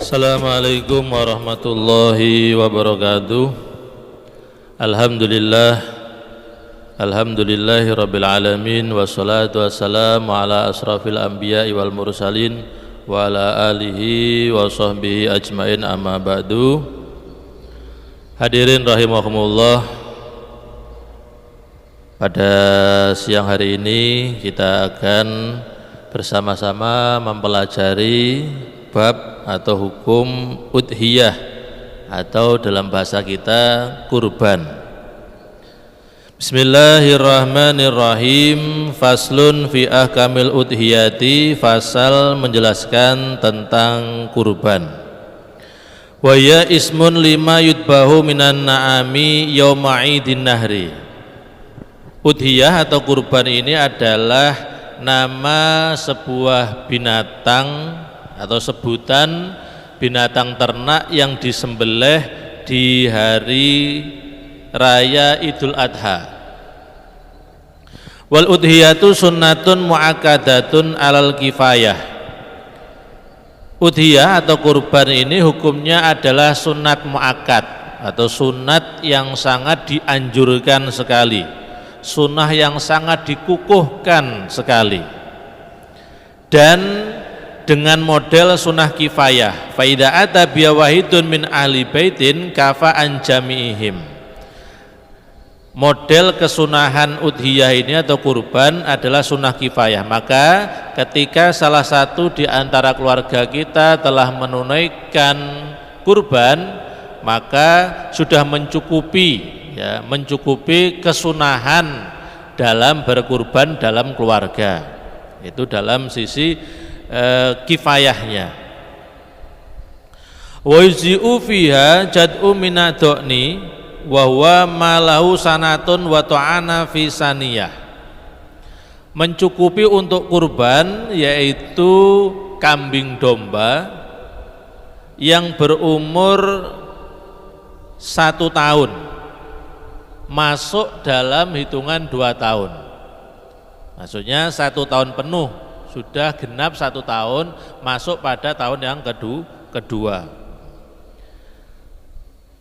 Assalamualaikum warahmatullahi wabarakatuh. Alhamdulillahi rabbil alamin. Wassalatu wassalamu ala asrafil anbiya'i wal mursalin wa ala alihi wa sahbihi ajmain, amma ba'du. Hadirin rahimahumullah, pada siang hari ini kita akan bersama-sama mempelajari bab atau hukum udhiyah, atau dalam bahasa kita kurban. Bismillahirrahmanirrahim. Faslun fi ahkamil udhiyati. Fasal menjelaskan tentang kurban. Wa ya ismun lima yudbahu minan na'ami yawma idin nahri. Udhiyah atau kurban ini adalah nama sebuah binatang atau sebutan binatang ternak yang disembelih di hari raya Idul Adha. Wal udhiyatu sunnatun mu'akkadatun alal kifayah. Udhiyah atau kurban ini hukumnya adalah sunat mu'akkad atau sunat yang sangat dianjurkan sekali, sunnah yang sangat dikukuhkan sekali, dan dengan model sunnah kifayah. Faida ata biya wahidun min ahli baitin kafa an jami'ihim. Model kesunahan udhiyah ini atau kurban adalah sunnah kifayah. Maka ketika salah satu di antara keluarga kita telah menunaikan kurban, maka sudah mencukupi kesunahan dalam berkurban dalam keluarga. Itu dalam sisi kifayahnya. Wa yuzi'u fiha jad'u minadoni wa huwa malahu sanatun wa ta'ana fi saniyah. Mencukupi untuk kurban yaitu kambing domba yang berumur 1 tahun masuk dalam hitungan 2 tahun. Maksudnya 1 tahun penuh, sudah genap 1 tahun, masuk pada tahun yang kedua.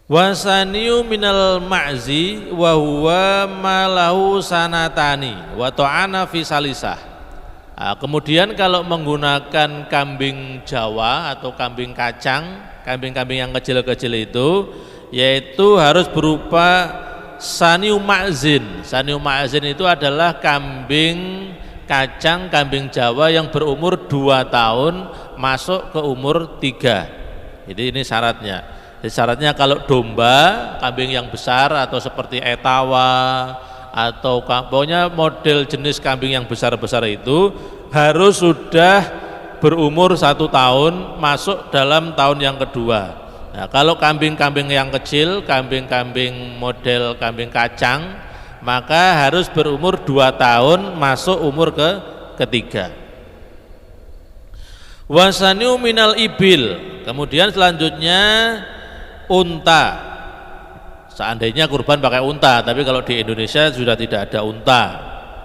Wasaniu minal ma'zi wa huwa malahu sanatani wa ta'ana fi salisah. Kemudian kalau menggunakan kambing Jawa atau kambing kacang, kambing-kambing yang kecil-kecil itu, yaitu harus berupa saniu ma'zin. Saniu ma'zin itu adalah kambing kacang, kambing Jawa yang berumur 2 tahun masuk ke umur 3. Jadi ini syaratnya. Jadi syaratnya kalau domba, kambing yang besar atau seperti etawa atau pokoknya model jenis kambing yang besar-besar itu harus sudah berumur 1 tahun masuk dalam tahun yang kedua. Nah, kalau kambing-kambing yang kecil, kambing-kambing model kambing kacang, maka harus berumur 2 tahun masuk umur ketiga. Wasaniu minal ibil. Kemudian selanjutnya unta. Seandainya kurban pakai unta, tapi kalau di Indonesia sudah tidak ada unta,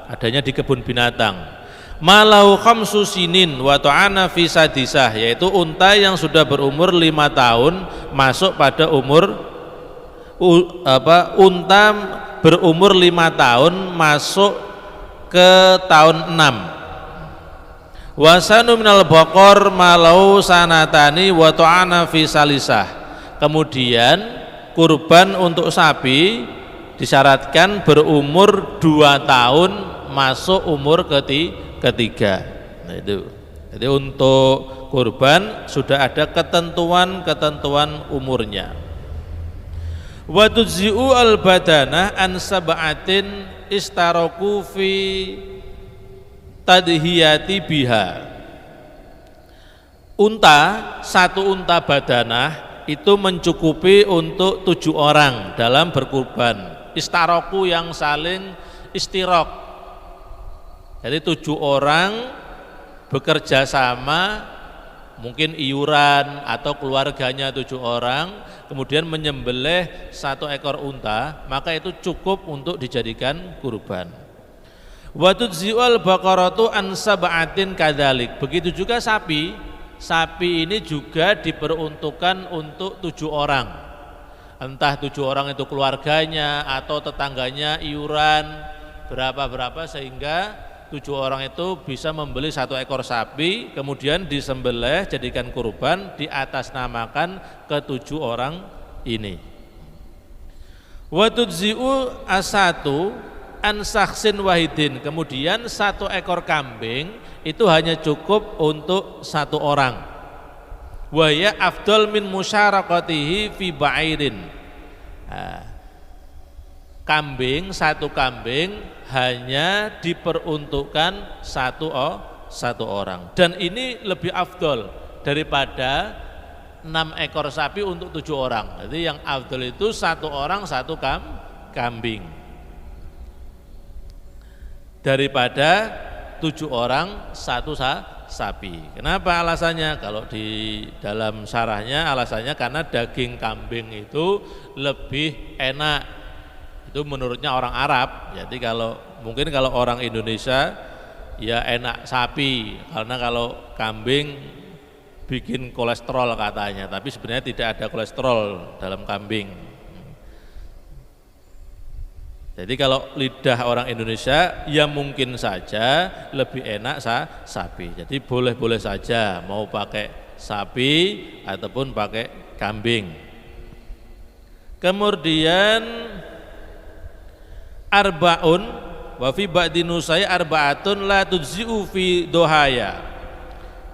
adanya di kebun binatang. Malau khamsu sinin wa ta'ana fi sadisah, yaitu unta yang sudah berumur 5 tahun masuk pada umur unta berumur 5 tahun masuk ke tahun 6. Wasanu minal baqar malau sanatani wa ta'ana fi salisah. Kemudian kurban untuk sapi disyaratkan berumur 2 tahun masuk umur ketiga. Nah itu. Jadi untuk kurban sudah ada ketentuan umurnya. Wa tujzi'u al-badanah an sab'atin istaraku fi tadhiyati biha. Satu unta badanah itu mencukupi untuk 7 orang dalam berkurban. Istaraku yang saling istirok. Jadi 7 orang bekerja sama, mungkin iuran atau keluarganya 7 orang, kemudian menyembelih 1 ekor unta, maka itu cukup untuk dijadikan kurban. Wa tudzi'ul baqaratu an sab'atin kadzalik. Begitu juga sapi sapi ini juga diperuntukkan untuk 7 orang. Entah 7 orang itu keluarganya atau tetangganya iuran berapa-berapa sehingga 7 orang itu bisa membeli 1 ekor sapi, kemudian disembelih jadikan kurban, diatasnamakan ke 7 orang ini. Wa tudzi'u asatu an saksin wahidin, kemudian 1 ekor kambing itu hanya cukup untuk 1 orang. Wa ya afdal min musyarakatihi fi ba'irin. Kambing, 1 kambing hanya diperuntukkan 1 orang, dan ini lebih afdol daripada 6 ekor sapi untuk 7 orang. Jadi yang afdol itu 1 orang 1 kambing daripada 7 orang 1 sapi. Kenapa alasannya? Kalau di dalam syarahnya alasannya karena daging kambing itu lebih enak. Itu menurutnya orang Arab. Jadi mungkin kalau orang Indonesia ya enak sapi, karena kalau kambing bikin kolesterol katanya, tapi sebenarnya tidak ada kolesterol dalam kambing. Jadi kalau lidah orang Indonesia ya mungkin saja lebih enak sapi. Jadi boleh-boleh saja mau pakai sapi ataupun pakai kambing. Kemudian arbaun wa fi ba'di nusai arbaatun la tujzi'u fi dohaya.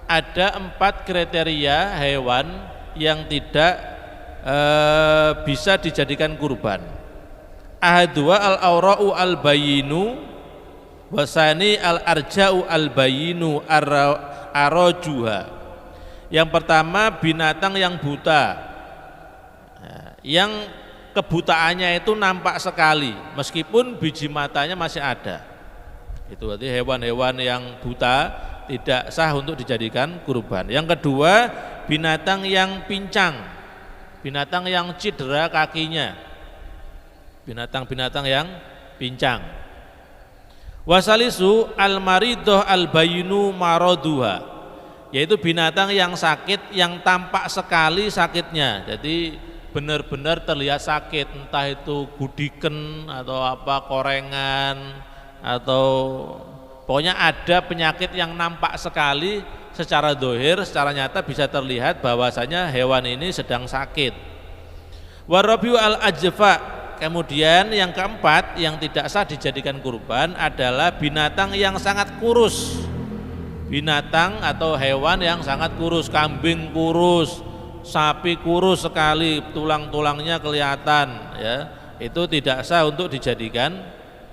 Ada 4 kriteria hewan yang tidak bisa dijadikan kurban. Ahadua al-aura'u al-bayinu wasani al-arja'u al-bayinu arajuha. Yang pertama binatang yang buta, yang kebutaannya itu nampak sekali meskipun biji matanya masih ada. Itu berarti hewan-hewan yang buta tidak sah untuk dijadikan kurban. Yang kedua binatang yang pincang, binatang yang cedera kakinya, binatang-binatang yang pincang. Wasalisu al-maridoh al-bayinu maroduha, yaitu binatang yang sakit yang tampak sekali sakitnya. Jadi benar-benar terlihat sakit, entah itu gudiken atau apa, korengan atau pokoknya ada penyakit yang nampak sekali secara dohir, secara nyata bisa terlihat bahwasanya hewan ini sedang sakit. Warabiu al-ajfa. Kemudian yang keempat yang tidak sah dijadikan kurban adalah binatang yang sangat kurus. Binatang atau hewan yang sangat kurus, kambing kurus, sapi kurus sekali, tulang-tulangnya kelihatan, ya, itu tidak sah untuk dijadikan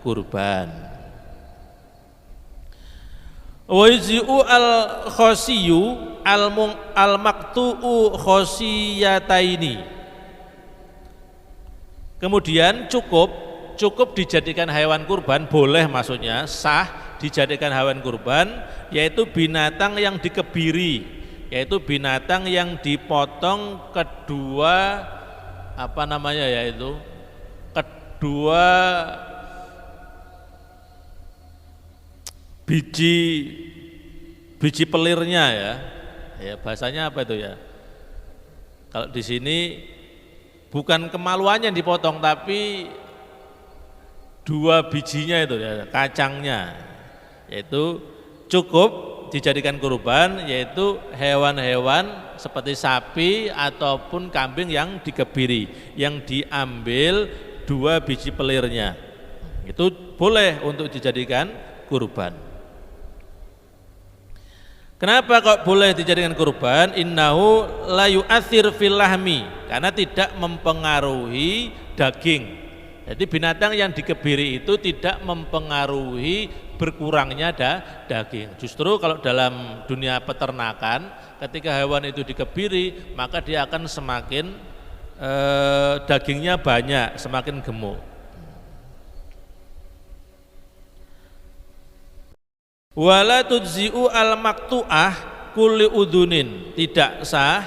kurban. Wa yuzi'u al-khosiyu al-maqtu'u khosiyataini. Kemudian cukup dijadikan hewan kurban, boleh maksudnya sah dijadikan hewan kurban, yaitu binatang yang dikebiri, yaitu binatang yang dipotong kedua kedua biji pelirnya, ya bahasanya apa itu ya, kalau di sini bukan kemaluannya yang dipotong tapi 2 bijinya itu ya, kacangnya, yaitu cukup dijadikan kurban, yaitu hewan-hewan seperti sapi ataupun kambing yang dikebiri, yang diambil 2 biji pelirnya, itu boleh untuk dijadikan kurban. Kenapa kok boleh dijadikan kurban? Innahu la yu'athir fil lahmi, karena tidak mempengaruhi daging. Jadi binatang yang dikebiri itu tidak mempengaruhi berkurangnya daging. Justru kalau dalam dunia peternakan, ketika hewan itu dikebiri, maka dia akan semakin dagingnya banyak, semakin gemuk. Wala tujzi'u al-maqtu'ah kulli udunin, tidak sah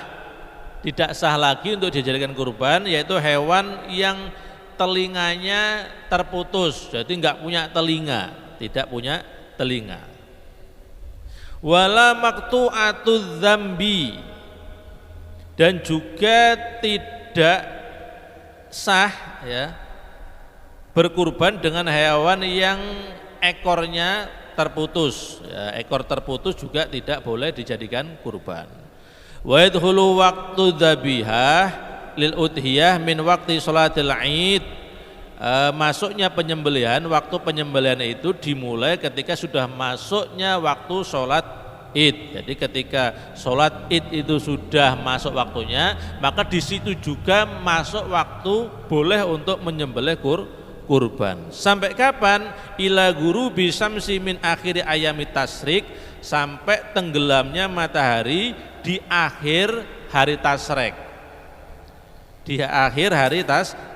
lagi untuk dijadikan kurban, yaitu hewan yang telinganya terputus, jadi enggak punya telinga, tidak punya telinga. wala maqtu'atudz dzambi, dan juga tidak sah ya berkurban dengan hewan yang ekornya terputus ya, ekor terputus juga tidak boleh dijadikan kurban. Wa yadkhulu waqtu dzabihah lil udhiyah min waqti sholatil Id. Masuknya penyembelihan, waktu penyembelihan itu dimulai ketika sudah masuknya waktu sholat Id. Jadi ketika sholat Id itu sudah masuk waktunya, maka di situ juga masuk waktu boleh untuk menyembelih kurban. Sampai kapan? Ila guru bisamsi min akhiri ayami tasrik, sampai tenggelamnya matahari di akhir hari tasrek. Di akhir hari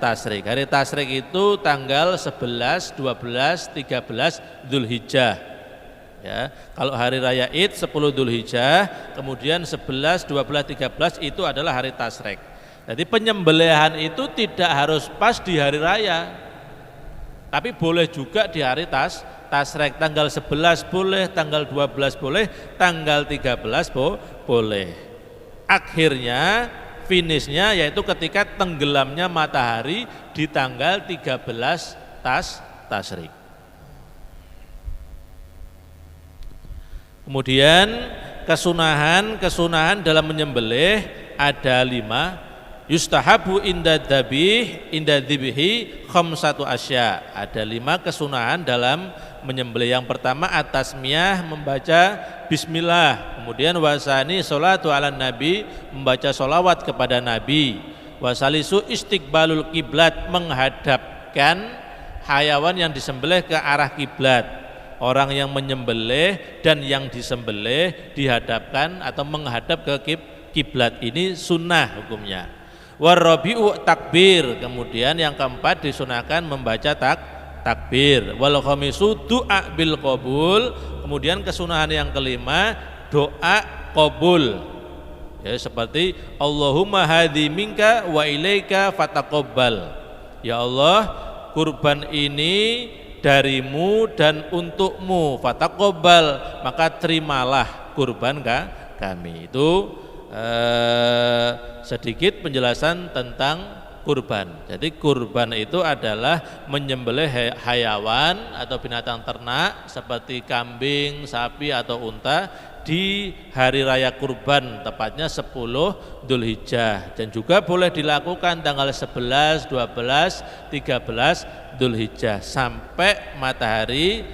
tasrik. Hari tasrik itu tanggal 11, 12, 13 Dzulhijjah. Ya, kalau hari raya Id 10 Dzulhijjah, kemudian 11, 12, 13 itu adalah hari tasrik. Jadi penyembelihan itu tidak harus pas di hari raya, tapi boleh juga di hari tasrek. Tanggal 11 boleh, tanggal 12 boleh, tanggal 13 boleh. Akhirnya finishnya yaitu ketika tenggelamnya matahari di tanggal 13 tasrik. Kemudian kesunahan dalam menyembelih ada 5. Yustahabu inda dzibhi khamsatu asya. Ada 5 kesunahan dalam menyembelih. Yang pertama at-tasmiyah, membaca bismillah. Kemudian wasani sholatu ala nabi, membaca sholawat kepada nabi. Wasalisu istiqbalul kiblat, menghadapkan hayawan yang disembelih ke arah kiblat. Orang yang menyembelih dan yang disembelih dihadapkan atau menghadap ke kiblat, ini sunnah hukumnya. Warabi'u takbir, kemudian yang keempat disunahkan membaca takbir. Wal khamisu du'a bil qabul, kemudian kesunahan yang kelima doa qabul. Ya, seperti Allahumma hadhi minka wa ilaika fataqabbal. Ya Allah, kurban ini darimu dan untukmu, fataqabbal, maka terimalah kurban kami. Itu sedikit penjelasan tentang kurban. Jadi kurban itu adalah menyembelih hayawan atau binatang ternak seperti kambing, sapi atau unta di hari raya kurban, tepatnya 10 Dzulhijjah, dan juga boleh dilakukan tanggal 11, 12, 13 Dzulhijjah sampai matahari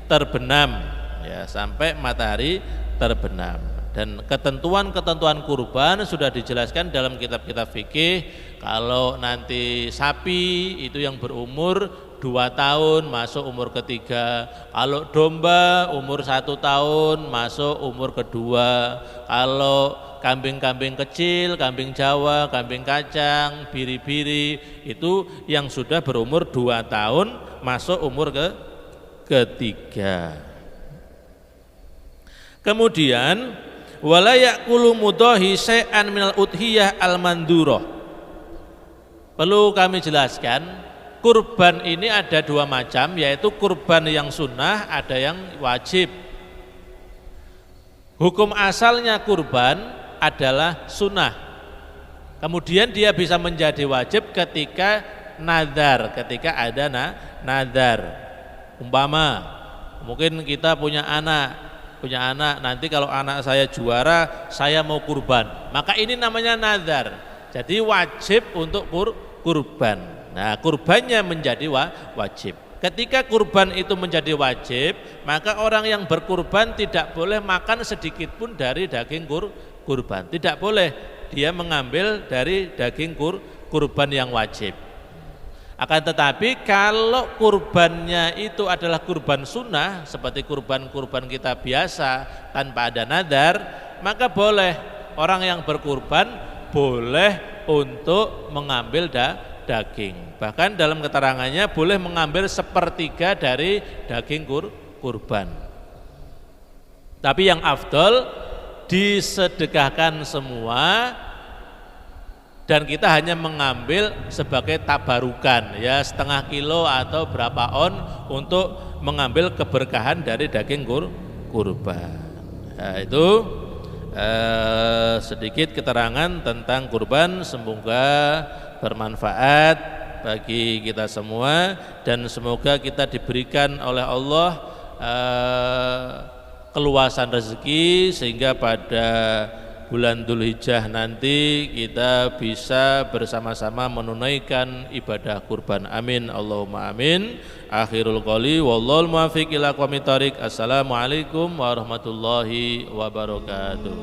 terbenam ya, sampai matahari terbenam. Dan ketentuan-ketentuan kurban sudah dijelaskan dalam kitab-kitab fikih. Kalau nanti sapi itu yang berumur 2 tahun masuk umur ketiga, kalau domba umur 1 tahun masuk umur kedua, kalau kambing-kambing kecil, kambing Jawa, kambing kacang, biri-biri itu yang sudah berumur 2 tahun masuk umur ketiga. Kemudian wala ya'kulu mudahi syai'an minal udhiyah al-mandurah. Perlu kami jelaskan, kurban ini ada 2 macam, yaitu kurban yang sunnah, ada yang wajib. Hukum asalnya kurban adalah sunnah, kemudian dia bisa menjadi wajib ketika nadar, ketika ada nadar. Umpama mungkin kita punya anak, nanti kalau anak saya juara saya mau kurban, maka ini namanya nazar, jadi wajib untuk kurban. Nah, kurbannya menjadi wajib. Ketika kurban itu menjadi wajib, maka orang yang berkurban tidak boleh makan sedikit pun dari daging kurban, tidak boleh dia mengambil dari daging kurban yang wajib. Akan tetapi kalau kurbannya itu adalah kurban sunnah, seperti kurban-kurban kita biasa tanpa ada nadar, maka boleh orang yang berkurban boleh untuk mengambil daging. Bahkan dalam keterangannya boleh mengambil 1/3 dari daging kurban. Tapi yang afdol disedekahkan semua, dan kita hanya mengambil sebagai tabarukan ya, 0,5 kilo atau berapa on untuk mengambil keberkahan dari daging kurban. Nah, itu sedikit keterangan tentang kurban, semoga bermanfaat bagi kita semua dan semoga kita diberikan oleh Allah keluasan rezeki sehingga pada bulan Dzulhijjah nanti kita bisa bersama-sama menunaikan ibadah kurban. Amin Allahumma amin. Akhirul qouli wallahul muwaffiq ila aqwamit thoriq. Assalamualaikum warahmatullahi wabarakatuh.